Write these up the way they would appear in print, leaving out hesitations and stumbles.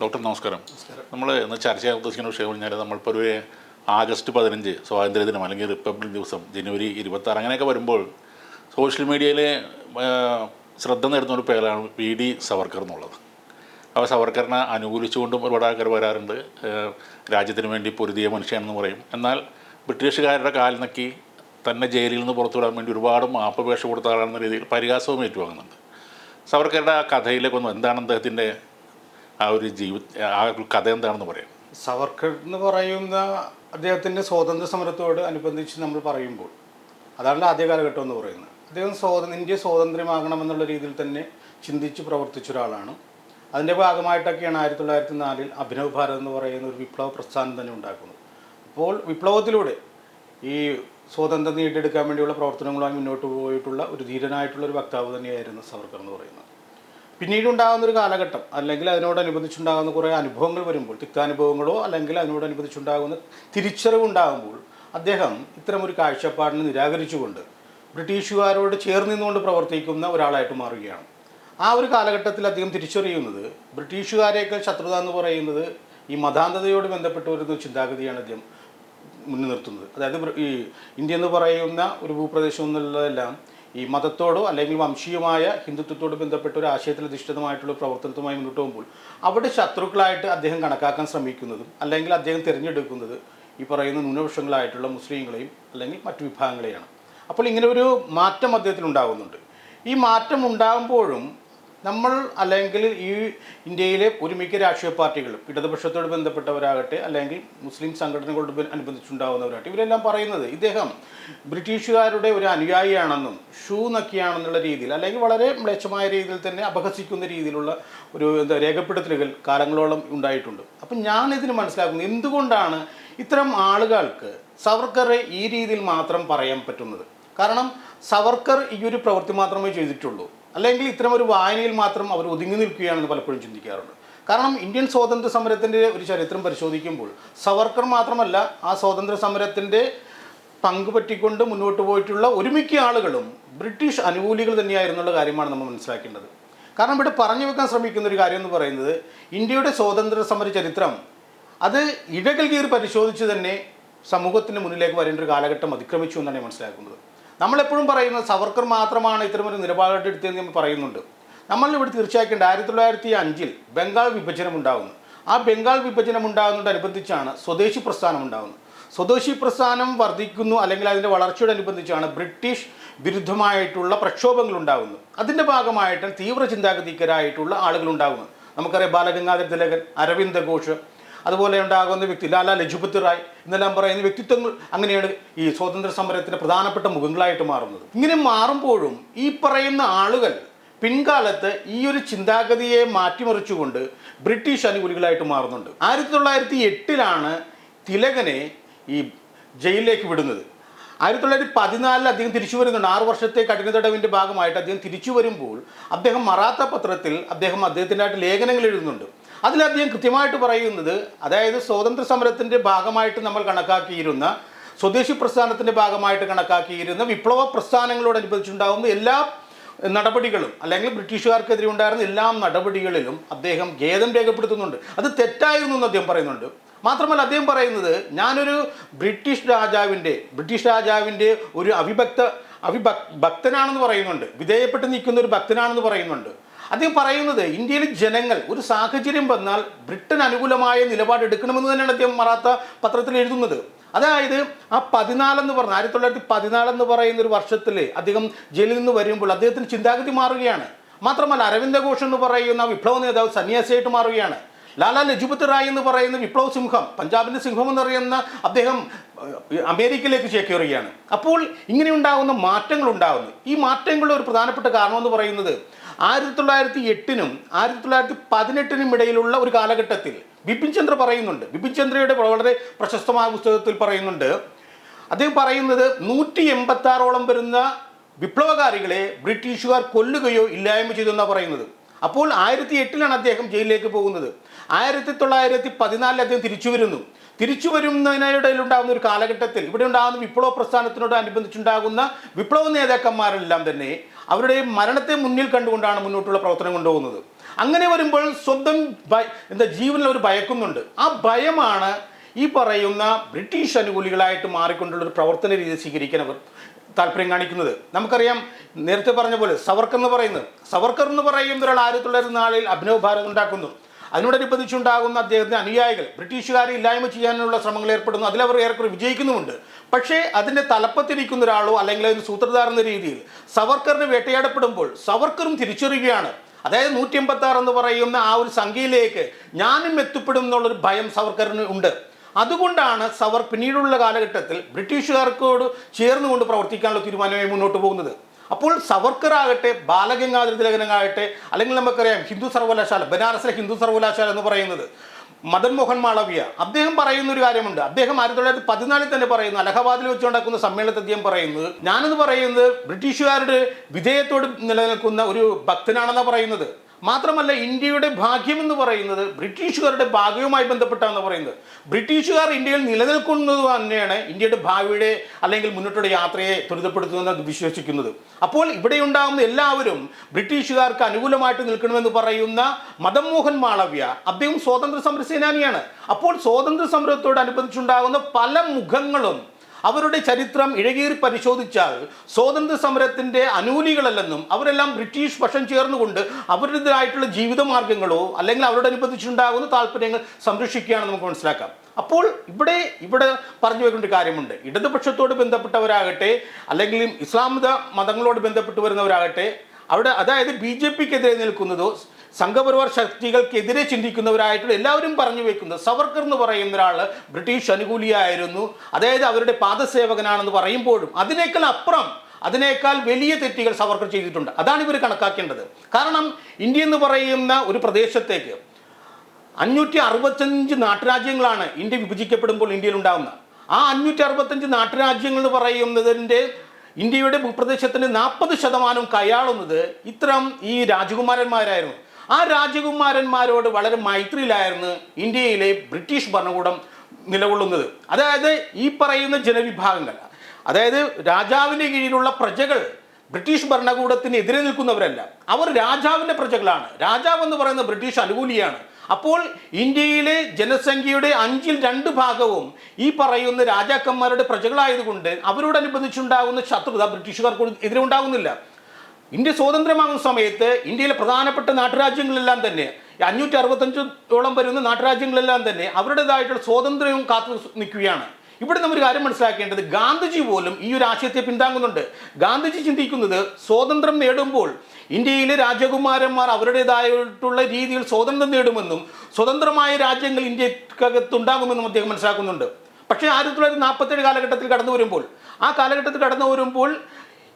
Doctor നമസ്കാരം. നമ്മൾ ഇന്ന് ചർച്ച ചെയ്യാൻ ഉദ്ദേശിക്കുന്ന വിഷയം പറഞ്ഞാൽ നമ്മളിപ്പോൾ ഒരു ആഗസ്റ്റ് 15 സ്വാതന്ത്ര്യദിനം അല്ലെങ്കിൽ റിപ്പബ്ലിക് ദിവസം ജനുവരി 26 അങ്ങനെയൊക്കെ വരുമ്പോൾ സോഷ്യൽ മീഡിയയിൽ ശ്രദ്ധ നേടുന്ന ഒരു പേരാണ് VD സവർക്കർ എന്നുള്ളത്. അപ്പോൾ സവർക്കറിനെ അനുകൂലിച്ചുകൊണ്ടും ഒരുപാട് ആൾക്കാർ വരാറുണ്ട്. രാജ്യത്തിന് വേണ്ടി പൊരുതിയ മനുഷ്യനെന്ന് പറയും. എന്നാൽ ബ്രിട്ടീഷുകാരുടെ കാൽ നക്കി തന്നെ ജയിലിൽ നിന്ന് പുറത്തു വിടാൻ വേണ്ടി ഒരുപാട് മാപ്പപേക്ഷ കൊടുത്ത ആളെന്ന രീതിയിൽ പരിഹാസവും ഏറ്റുവാങ്ങുന്നുണ്ട്. സവർക്കറുടെ ആ കഥയിലേക്കൊന്നും എന്താണ് അദ്ദേഹത്തിൻ്റെ ആ ഒരു ആ ഒരു കഥ എന്താണെന്ന് പറയാം. സവർക്കർ എന്ന് പറയുന്ന അദ്ദേഹത്തിൻ്റെ സ്വാതന്ത്ര്യ സമരത്തോട് അനുബന്ധിച്ച് നമ്മൾ പറയുമ്പോൾ അതാണ് ആദ്യ കാലഘട്ടം എന്ന് പറയുന്നത്. അദ്ദേഹം ഇന്ത്യ സ്വാതന്ത്ര്യമാകണമെന്നുള്ള രീതിയിൽ തന്നെ ചിന്തിച്ച് പ്രവർത്തിച്ച ഒരാളാണ്. അതിൻ്റെ ഭാഗമായിട്ടൊക്കെയാണ് 1904 അഭിനവ് ഭാരത് എന്ന് പറയുന്ന ഒരു വിപ്ലവ പ്രസ്ഥാനം തന്നെ ഉണ്ടാക്കുന്നത്. അപ്പോൾ വിപ്ലവത്തിലൂടെ ഈ സ്വാതന്ത്ര്യം നേടിയെടുക്കാൻ വേണ്ടിയുള്ള പ്രവർത്തനങ്ങളുമായി മുന്നോട്ട് പോയിട്ടുള്ള ഒരു ധീരനായിട്ടുള്ള ഒരു വക്താവ് തന്നെയായിരുന്നു സവർക്കർ എന്ന് പറയുന്നത്. പിന്നീടുണ്ടാകുന്നൊരു കാലഘട്ടം അല്ലെങ്കിൽ അതിനോടനുബന്ധിച്ചുണ്ടാകുന്ന കുറേ അനുഭവങ്ങൾ വരുമ്പോൾ, തിക്താനുഭവങ്ങളോ അല്ലെങ്കിൽ അതിനോടനുബന്ധിച്ചുണ്ടാകുന്ന തിരിച്ചറിവുണ്ടാകുമ്പോൾ അദ്ദേഹം ഇത്തരമൊരു കാഴ്ചപ്പാടിനെ നിരാകരിച്ചുകൊണ്ട് ബ്രിട്ടീഷുകാരോട് ചേർന്ന് നിന്നുകൊണ്ട് പ്രവർത്തിക്കുന്ന ഒരാളായിട്ട് മാറുകയാണ്. ആ ഒരു കാലഘട്ടത്തിൽ അദ്ദേഹം തിരിച്ചറിയുന്നത് ബ്രിട്ടീഷുകാരേക്കാൾ ശത്രുത എന്ന് പറയുന്നത് ഈ മതാന്ധതയോട് ബന്ധപ്പെട്ട ഒരു ചിന്താഗതിയാണ് അദ്ദേഹം മുൻനിർത്തുന്നത്. അതായത് ഈ ഇന്ത്യ എന്ന് പറയുന്ന ഒരു ഭൂപ്രദേശം എന്നുള്ളതെല്ലാം ഈ മതത്തോടോ അല്ലെങ്കിൽ വംശീയമായ ഹിന്ദുത്വത്തോട് ബന്ധപ്പെട്ട ഒരു ആശയത്തിൽ അധിഷ്ഠിതമായിട്ടുള്ള പ്രവർത്തനത്തുമായി മുന്നോട്ട് പോകുമ്പോൾ അവിടെ ശത്രുക്കളായിട്ട് അദ്ദേഹം കണക്കാക്കാൻ ശ്രമിക്കുന്നതും അല്ലെങ്കിൽ അദ്ദേഹം തിരഞ്ഞെടുക്കുന്നത് ഈ പറയുന്ന ന്യൂനപക്ഷങ്ങളായിട്ടുള്ള മുസ്ലിങ്ങളെയും അല്ലെങ്കിൽ മറ്റു വിഭാഗങ്ങളെയാണ്. അപ്പോൾ ഇങ്ങനെ ഒരു മാറ്റം അദ്ദേഹത്തിൽ ഉണ്ടാകുന്നുണ്ട്. ഈ മാറ്റം ഉണ്ടാകുമ്പോഴും നമ്മൾ അല്ലെങ്കിൽ ഈ ഇന്ത്യയിലെ ഒരുമിക്ക രാഷ്ട്രീയ പാർട്ടികളും ഇടതുപക്ഷത്തോട് ബന്ധപ്പെട്ടവരാകട്ടെ അല്ലെങ്കിൽ മുസ്ലിം സംഘടനകളോട് അനുബന്ധിച്ചുണ്ടാകുന്നവരാകട്ടെ ഇവരെല്ലാം പറയുന്നത് ഇദ്ദേഹം ബ്രിട്ടീഷുകാരുടെ ഒരു അനുയായിയാണെന്നും ഷൂ നക്കിയാണെന്നുള്ള രീതിയിൽ അല്ലെങ്കിൽ വളരെ മ്ലേച്ഛമായ രീതിയിൽ തന്നെ അപഹസിക്കുന്ന രീതിയിലുള്ള ഒരു രേഖപ്പെടുത്തലുകൾ കാലങ്ങളോളം ഉണ്ടായിട്ടുണ്ട്. അപ്പം ഞാനിതിന് മനസ്സിലാക്കുന്നത് എന്തുകൊണ്ടാണ് ഇത്തരം ആളുകൾക്ക് സവർക്കറെ ഈ രീതിയിൽ മാത്രം പറയാൻ പറ്റുന്നത്. കാരണം സവർക്കർ ഈ ഒരു പ്രവൃത്തി മാത്രമേ ചെയ്തിട്ടുള്ളൂ, അല്ലെങ്കിൽ ഇത്തരം ഒരു വായനയിൽ മാത്രം അവർ ഒതുങ്ങി നിൽക്കുകയാണെന്ന് പലപ്പോഴും ചിന്തിക്കാറുണ്ട്. കാരണം ഇന്ത്യൻ സ്വാതന്ത്ര്യ സമരത്തിൻ്റെ ഒരു ചരിത്രം പരിശോധിക്കുമ്പോൾ സവർക്കർ മാത്രമല്ല ആ സ്വാതന്ത്ര്യ സമരത്തിൻ്റെ പങ്ക് പറ്റിക്കൊണ്ട് മുന്നോട്ട് പോയിട്ടുള്ള ഒരുമിക്ക ആളുകളും ബ്രിട്ടീഷ് അനുകൂലികൾ തന്നെയായിരുന്നുള്ള കാര്യമാണ് നമ്മൾ മനസ്സിലാക്കേണ്ടത്. കാരണം ഇവിടെ പറഞ്ഞു വെക്കാൻ ശ്രമിക്കുന്ന ഒരു കാര്യം എന്ന് പറയുന്നത് ഇന്ത്യയുടെ സ്വാതന്ത്ര്യ സമര ചരിത്രം അത് ഇഴകൾ കീറി പരിശോധിച്ച് തന്നെ സമൂഹത്തിന് മുന്നിലേക്ക് വരേണ്ട ഒരു കാലഘട്ടം അതിക്രമിച്ചു എന്നാണ് ഞാൻ മനസ്സിലാക്കുന്നത്. നമ്മളെപ്പോഴും പറയുന്നത് സവർക്കർ മാത്രമാണ് ഇത്തരമൊരു നിലപാടെടുത്തതെന്ന് നമ്മൾ പറയുന്നുണ്ട്. നമ്മളിവിടെ തീർച്ചയാക്കേണ്ട 1905 ബംഗാൾ വിഭജനം ഉണ്ടാകുന്നു. ആ ബംഗാൾ വിഭജനം ഉണ്ടാകുന്നതോടനുബന്ധിച്ചാണ് സ്വദേശി പ്രസ്ഥാനം ഉണ്ടാകുന്നത്. സ്വദേശി പ്രസ്ഥാനം വർദ്ധിക്കുന്നു അല്ലെങ്കിൽ അതിൻ്റെ വളർച്ചയോടനുബന്ധിച്ചാണ് ബ്രിട്ടീഷ് വിരുദ്ധമായിട്ടുള്ള പ്രക്ഷോഭങ്ങൾ ഉണ്ടാകുന്നത്. അതിൻ്റെ ഭാഗമായിട്ട് തീവ്ര ചിന്താഗതിക്കരായിട്ടുള്ള ആളുകൾ ഉണ്ടാകുന്നത്. നമുക്കറിയാം ബാലഗംഗാധര തിലകൻ, അരവിന്ദ് ഘോഷ്, അതുപോലെ ഉണ്ടാകുന്ന വ്യക്തി ലാലാ ലജ്പത് റായ് എന്നെല്ലാം പറയുന്ന വ്യക്തിത്വങ്ങൾ അങ്ങനെയാണ് ഈ സ്വാതന്ത്ര്യ സമരത്തിൻ്റെ പ്രധാനപ്പെട്ട മുഖങ്ങളായിട്ട് മാറുന്നത്. ഇങ്ങനെ മാറുമ്പോഴും ഈ പറയുന്ന ആളുകൾ പിൻകാലത്ത് ഈ ഒരു ചിന്താഗതിയെ മാറ്റിമറിച്ചുകൊണ്ട് ബ്രിട്ടീഷ് അനുകൂലികളായിട്ട് മാറുന്നുണ്ട്. 1908 തിലകനെ ഈ ജയിലിലേക്ക് വിടുന്നത്. 1914 അദ്ദേഹം തിരിച്ചു വരുന്നുണ്ട്. 6 വർഷത്തെ കഠിന തടവിൻ്റെ ഭാഗമായിട്ട് അദ്ദേഹം തിരിച്ചു വരുമ്പോൾ അദ്ദേഹം മറാത്ത പത്രത്തിൽ അദ്ദേഹത്തിൻ്റെതായിട്ട് ലേഖനങ്ങൾ എഴുതുന്നുണ്ട്. അതിൽ അദ്ദേഹം കൃത്യമായിട്ട് പറയുന്നത്, അതായത് സ്വാതന്ത്ര്യ സമരത്തിൻ്റെ ഭാഗമായിട്ട് നമ്മൾ കണക്കാക്കിയിരുന്ന സ്വദേശി പ്രസ്ഥാനത്തിൻ്റെ ഭാഗമായിട്ട് കണക്കാക്കിയിരുന്ന വിപ്ലവ പ്രസ്ഥാനങ്ങളോടനുബന്ധിച്ചുണ്ടാകുന്ന എല്ലാ നടപടികളും അല്ലെങ്കിൽ ബ്രിട്ടീഷുകാർക്കെതിരെ ഉണ്ടായിരുന്ന എല്ലാ നടപടികളിലും അദ്ദേഹം ഖേദം രേഖപ്പെടുത്തുന്നുണ്ട്. അത് തെറ്റായിരുന്നു എന്ന് അദ്ദേഹം പറയുന്നുണ്ട്. മാത്രമല്ല അദ്ദേഹം പറയുന്നത് ഞാനൊരു ബ്രിട്ടീഷ് രാജാവിൻ്റെ ഒരു ഭക്തനാണെന്ന് പറയുന്നുണ്ട്, വിധേയപ്പെട്ട് നിൽക്കുന്ന ഒരു ഭക്തനാണെന്ന് പറയുന്നുണ്ട്. അദ്ദേഹം പറയുന്നത് ഇന്ത്യയിലെ ജനങ്ങൾ ഒരു സാഹചര്യം വന്നാൽ ബ്രിട്ടൻ അനുകൂലമായ നിലപാടെടുക്കണമെന്ന് തന്നെയാണ് അദ്ദേഹം മറാത്ത പത്രത്തിൽ എഴുതുന്നത്. അതായത് ആ 1914 എന്ന് പറയുന്ന ഒരു വർഷത്തിൽ അദ്ദേഹം ജയിലിൽ നിന്ന് വരുമ്പോൾ അദ്ദേഹത്തിൻ്റെ ചിന്താഗതി മാറുകയാണ്. മാത്രമല്ല അരവിന്ദ് ഘോഷ് എന്ന് പറയുന്ന വിപ്ലവ നേതാവ് സന്യാസിയായിട്ട് മാറുകയാണ്. ലാലാ ലജ്പത് റായ് എന്ന് പറയുന്ന വിപ്ലവ സിംഹം, പഞ്ചാബിൻ്റെ സിംഹം എന്നറിയുന്ന അദ്ദേഹം അമേരിക്കയിലേക്ക് ചേക്കേറുകയാണ്. അപ്പോൾ ഇങ്ങനെ ഉണ്ടാകുന്ന മാറ്റങ്ങൾ ഉണ്ടാകുന്നു. ഈ മാറ്റങ്ങളുടെ ഒരു പ്രധാനപ്പെട്ട കാരണം എന്ന് പറയുന്നത് 1908 1918 ഇടയിലുള്ള ഒരു കാലഘട്ടത്തിൽ ബിപിൻ ചന്ദ്ര പറയുന്നുണ്ട്. ബിപിൻ ചന്ദ്രയുടെ വളരെ പ്രശസ്തമായ പുസ്തകത്തിൽ പറയുന്നുണ്ട്, അദ്ദേഹം പറയുന്നത് 186ഓളം വരുന്ന വിപ്ലവകാരികളെ ബ്രിട്ടീഷുകാർ കൊല്ലുകയോ ഇല്ലായ്മ ചെയ്തു എന്നാണ് പറയുന്നത്. അപ്പോൾ 1908 അദ്ദേഹം ജയിലിലേക്ക് പോകുന്നത്. 1914 അദ്ദേഹം തിരിച്ചു വരുന്നതിനിടയിലുണ്ടാകുന്ന ഒരു കാലഘട്ടത്തിൽ ഇവിടെ ഉണ്ടാകുന്ന വിപ്ലവ പ്രസ്ഥാനത്തിനോട് അനുബന്ധിച്ചുണ്ടാകുന്ന വിപ്ലവ നേതാക്കന്മാരെല്ലാം തന്നെ അവരുടെ മരണത്തെ മുന്നിൽ കണ്ടുകൊണ്ടാണ് മുന്നോട്ടുള്ള പ്രവർത്തനം കൊണ്ടുപോകുന്നത്. അങ്ങനെ വരുമ്പോൾ സ്വന്തം ജീവനിൽ അവർ ഭയക്കുന്നുണ്ട്. ആ ഭയമാണ് ഈ പറയുന്ന ബ്രിട്ടീഷ് അനുകൂലികളായിട്ട് മാറിക്കൊണ്ടുള്ള ഒരു പ്രവർത്തന രീതി സ്വീകരിക്കാൻ അവർ താല്പര്യം കാണിക്കുന്നത്. നമുക്കറിയാം, നേരത്തെ പറഞ്ഞ പോലെ സവർക്കർ എന്ന് പറയുന്ന ഒരാൾ 1904 അഭിനവ് ഭാരത് ഉണ്ടാക്കുന്നു. അതിനോടനുബന്ധിച്ചുണ്ടാകുന്ന അദ്ദേഹത്തിന്റെ അനുയായികൾ ബ്രിട്ടീഷുകാരെ ഇല്ലായ്മ ചെയ്യാനുള്ള ശ്രമങ്ങൾ ഏർപ്പെടുന്നു. അതിലവർ ഏറെക്കുറെ വിജയിക്കുന്നുമുണ്ട്. പക്ഷേ അതിൻ്റെ തലപ്പത്തിരിക്കുന്ന ഒരാളോ അല്ലെങ്കിൽ അതിന് സൂത്രധാരൻ എന്ന രീതിയിൽ സവർക്കറിന് വേട്ടയാടപ്പെടുമ്പോൾ സവർക്കറും തിരിച്ചറിയുകയാണ്. അതായത് 186 എന്ന് പറയുന്ന ആ ഒരു സംഖ്യയിലേക്ക് ഞാനും എത്തിപ്പെടും എന്നുള്ളൊരു ഭയം സവർക്കറിന് ഉണ്ട്. അതുകൊണ്ടാണ് പിന്നീടുള്ള കാലഘട്ടത്തിൽ ബ്രിട്ടീഷുകാർക്കോട് ചേർന്നുകൊണ്ട് പ്രവർത്തിക്കാനുള്ള തീരുമാനമായി മുന്നോട്ട് പോകുന്നത്. അപ്പോൾ സവർക്കർ ആകട്ടെ, ബാലഗംഗാധര തിലകനാകട്ടെ, അല്ലെങ്കിൽ നമുക്കറിയാം ഹിന്ദു സർവകലാശാല, ബനാറസിലെ ഹിന്ദു സർവകലാശാല എന്ന് പറയുന്നത് മദൻ മോഹൻ മാളവ്യ, അദ്ദേഹം പറയുന്ന ഒരു കാര്യമുണ്ട്. അദ്ദേഹം 1914 തന്നെ പറയുന്നു, അലഹബാദിൽ വെച്ച് നടക്കുന്ന സമ്മേളനത്തിൽ അദ്ദേഹം പറയുന്നത്, ഞാനെന്ന് പറയുന്നത് ബ്രിട്ടീഷുകാരുടെ വിധേയത്തോട് നിലനിൽക്കുന്ന ഒരു ഭക്തനാണെന്നാണ് പറയുന്നത്. മാത്രമല്ല, ഇന്ത്യയുടെ ഭാഗ്യമെന്ന് പറയുന്നത് ബ്രിട്ടീഷുകാരുടെ ഭാഗ്യവുമായി ബന്ധപ്പെട്ടാണെന്ന് പറയുന്നത്. ബ്രിട്ടീഷുകാർ ഇന്ത്യയിൽ നിലനിൽക്കുന്നത് തന്നെയാണ് ഇന്ത്യയുടെ ഭാവിയുടെ അല്ലെങ്കിൽ മുന്നോട്ടുള്ള യാത്രയെ ത്വരിതപ്പെടുത്തുമെന്ന് വിശ്വസിക്കുന്നത്. അപ്പോൾ ഇവിടെ ഉണ്ടാകുന്ന എല്ലാവരും ബ്രിട്ടീഷുകാർക്ക് അനുകൂലമായിട്ട് നിൽക്കണമെന്ന് പറയുന്ന മദൻ മോഹൻ മാളവ്യ, അദ്ദേഹം സ്വാതന്ത്ര്യ സമര സേനാനിയാണ്. അപ്പോൾ സ്വാതന്ത്ര്യ സമരത്തോടനുബന്ധിച്ചുണ്ടാകുന്ന പല മുഖങ്ങളും അവരുടെ ചരിത്രം ഇഴകീറി പരിശോധിച്ചാൽ സ്വാതന്ത്ര്യ സമരത്തിൻ്റെ അനുകൂലികളല്ലെന്നും അവരെല്ലാം ബ്രിട്ടീഷ് പക്ഷം ചേർന്നുകൊണ്ട് അവരുടേതായിട്ടുള്ള ജീവിതമാർഗങ്ങളോ അല്ലെങ്കിൽ അവരോടനുബന്ധിച്ചുണ്ടാകുന്ന താല്പര്യങ്ങൾ സംരക്ഷിക്കുകയാണെന്ന് നമുക്ക് മനസ്സിലാക്കാം. അപ്പോൾ ഇവിടെ പറഞ്ഞു വെക്കേണ്ട ഒരു കാര്യമുണ്ട്. ഇടതുപക്ഷത്തോട് ബന്ധപ്പെട്ടവരാകട്ടെ അല്ലെങ്കിൽ ഇസ്ലാം മതങ്ങളോട് ബന്ധപ്പെട്ട് വരുന്നവരാകട്ടെ, അവിടെ അതായത് BJPക്കെതിരെ നിൽക്കുന്നതോ സംഘപരിവാർ ശക്തികൾക്കെതിരെ ചിന്തിക്കുന്നവരായിട്ടുള്ള എല്ലാവരും പറഞ്ഞു വെക്കുന്നത് സവർക്കർ എന്ന് പറയുന്ന ഒരാൾ ബ്രിട്ടീഷ് അനുകൂലിയായിരുന്നു, അതായത് അവരുടെ പാദസേവകനാണെന്ന് പറയുമ്പോഴും അതിനേക്കാൾ വലിയ തെറ്റുകൾ സവർക്കർ ചെയ്തിട്ടുണ്ട്. അതാണ് ഇവർ കണക്കാക്കേണ്ടത്. കാരണം ഇന്ത്യ എന്ന് പറയുന്ന ഒരു പ്രദേശത്തേക്ക് 565 നാട്ടുരാജ്യങ്ങളാണ് ഇന്ത്യ വിഭജിക്കപ്പെടുമ്പോൾ ഇന്ത്യയിൽ ഉണ്ടാകുന്നത്. ആ 565 നാട്ടുരാജ്യങ്ങൾ എന്ന് പറയുന്നതിൻ്റെ ഇന്ത്യയുടെ ഭൂപ്രദേശത്തിന് 40% കൈയാളുന്നത് ഇത്തരം ഈ രാജകുമാരന്മാരായിരുന്നു. ആ രാജകുമാരന്മാരോട് വളരെ മൈത്രിയിലായിരുന്നു ഇന്ത്യയിലെ ബ്രിട്ടീഷ് ഭരണകൂടം നിലകൊള്ളുന്നത്. അതായത് ഈ പറയുന്ന ജനവിഭാഗങ്ങൾ, അതായത് രാജാവിൻ്റെ കീഴിലുള്ള പ്രജകൾ ബ്രിട്ടീഷ് ഭരണകൂടത്തിന് എതിരെ നിൽക്കുന്നവരല്ല, അവർ രാജാവിൻ്റെ പ്രജകളാണ്. രാജാവ് എന്ന് പറയുന്ന ബ്രിട്ടീഷ് അനുകൂലിയാണ്. അപ്പോൾ ഇന്ത്യയിലെ ജനസംഖ്യയുടെ 2/5 ഈ പറയുന്ന രാജാക്കന്മാരുടെ പ്രജകളായതുകൊണ്ട് അവരോടനുബന്ധിച്ചുണ്ടാകുന്ന ശത്രുത ബ്രിട്ടീഷുകാർക്ക് എതിരെ ഉണ്ടാകുന്നില്ല. ഇന്ത്യ സ്വാതന്ത്ര്യമാകുന്ന സമയത്ത് ഇന്ത്യയിലെ പ്രധാനപ്പെട്ട നാട്ടുരാജ്യങ്ങളെല്ലാം തന്നെ 565ഓളം വരുന്ന നാട്ടുരാജ്യങ്ങളെല്ലാം തന്നെ അവരുടേതായിട്ടുള്ള സ്വാതന്ത്ര്യവും കാത്തു നിൽക്കുകയാണ്. ഇവിടെ നമ്മൾ ഒരു കാര്യം മനസ്സിലാക്കേണ്ടത്, ഗാന്ധിജി പോലും ഈ ഒരു ആശയത്തെ പിന്താങ്ങുന്നുണ്ട്. ഗാന്ധിജി ചിന്തിക്കുന്നത് സ്വാതന്ത്ര്യം നേടുമ്പോൾ ഇന്ത്യയിലെ രാജകുമാരന്മാർ അവരുടേതായിട്ടുള്ള രീതിയിൽ സ്വാതന്ത്ര്യം നേടുമെന്നും സ്വതന്ത്രമായ രാജ്യങ്ങൾ ഇന്ത്യക്കകത്തുണ്ടാകുമെന്നും അദ്ദേഹം മനസ്സിലാക്കുന്നുണ്ട്. പക്ഷേ 1947 കാലഘട്ടത്തിൽ കടന്നു വരുമ്പോൾ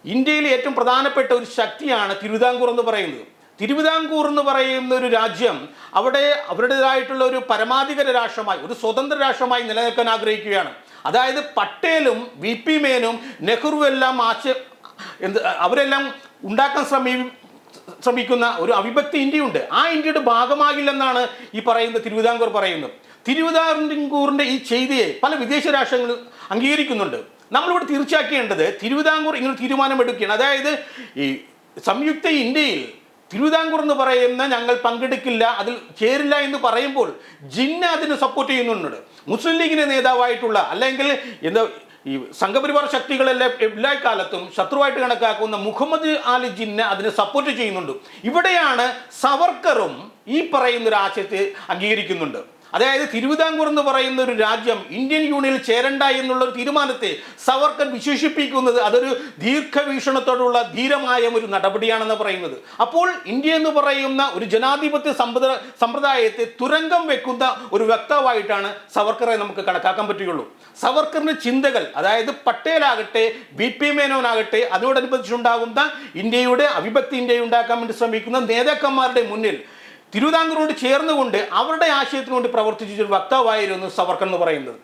ഇന്ത്യയിലെ ഏറ്റവും പ്രധാനപ്പെട്ട ഒരു ശക്തിയാണ് തിരുവിതാംകൂർ എന്ന് പറയുന്നത്. തിരുവിതാംകൂർ എന്ന് പറയുന്ന ഒരു രാജ്യം അവിടെ അവരുടേതായിട്ടുള്ള ഒരു പരമാധികാര രാഷ്ട്രമായി, ഒരു സ്വതന്ത്ര രാഷ്ട്രമായി നിലനിൽക്കാൻ ആഗ്രഹിക്കുകയാണ്. അതായത് പട്ടേലും VP മേനും നെഹ്റുവും എല്ലാം അവരെല്ലാം ഉണ്ടാക്കാൻ ശ്രമിക്കുന്ന ഒരു അവിഭക്തി ഇന്ത്യയുണ്ട്. ആ ഇന്ത്യയുടെ ഭാഗമാകില്ലെന്നാണ് ഈ പറയുന്ന തിരുവിതാംകൂർ പറയുന്നത്. തിരുവിതാംകൂറിൻ്റെ ഈ ചെയ്തിയെ പല വിദേശ രാഷ്ട്രങ്ങൾ അംഗീകരിക്കുന്നുണ്ട്. നമ്മളിവിടെ തീർച്ചയാക്കേണ്ടത് തിരുവിതാംകൂർ ഇങ്ങനെ തീരുമാനമെടുക്കുകയാണ്. അതായത് ഈ സംയുക്ത ഇന്ത്യയിൽ തിരുവിതാംകൂർ എന്ന് പറയുന്ന ഞങ്ങൾ പങ്കെടുക്കില്ല, അതിൽ ചേരില്ല എന്ന് പറയുമ്പോൾ ജിന്ന അതിന് സപ്പോർട്ട് ചെയ്യുന്നുണ്ട്. മുസ്ലിം ലീഗിൻ്റെ നേതാവായിട്ടുള്ള അല്ലെങ്കിൽ ഈ സംഘപരിവാർ ശക്തികളെല്ലാം എല്ലാ കാലത്തും ശത്രുവായിട്ട് കണക്കാക്കുന്ന മുഹമ്മദ് അലി ജിന്ന അതിനെ സപ്പോർട്ട് ചെയ്യുന്നുണ്ട്. ഇവിടെയാണ് സവർക്കറും ഈ പറയുന്ന ഒരു ആശയത്തെ അംഗീകരിക്കുന്നുണ്ട്. അതായത് തിരുവിതാംകൂർ എന്ന് പറയുന്ന ഒരു രാജ്യം ഇന്ത്യൻ യൂണിയനിൽ ചേരണ്ട എന്നുള്ള ഒരു തീരുമാനത്തെ സവർക്കർ വിശേഷിപ്പിക്കുന്നത് അതൊരു ദീർഘവീക്ഷണത്തോടുള്ള ധീരമായ ഒരു നടപടിയാണെന്ന് പറയുന്നത്. അപ്പോൾ ഇന്ത്യ എന്ന് പറയുന്ന ഒരു ജനാധിപത്യ സമ്പ്രദായത്തെ തുരങ്കം വെക്കുന്ന ഒരു വക്താവായിട്ടാണ് സവർക്കറെ നമുക്ക് കണക്കാക്കാൻ പറ്റുകയുള്ളൂ. സവർക്കറിന്റെ ചിന്തകൾ, അതായത് പട്ടേലാകട്ടെ VP മേനോനാകട്ടെ, അതിനോടനുബന്ധിച്ചുണ്ടാകുന്ന ഇന്ത്യയുടെ അവിഭക്തി ഇന്ത്യ ഉണ്ടാക്കാൻ വേണ്ടി ശ്രമിക്കുന്ന നേതാക്കന്മാരുടെ മുന്നിൽ തിരുവിതാംകൂറിനോട് ചേർന്നുകൊണ്ട് അവരുടെ ആശയത്തിനുവേണ്ടി പ്രവർത്തിച്ചൊരു വക്താവായിരുന്നു സവർക്കർ എന്ന് പറയുന്നത്.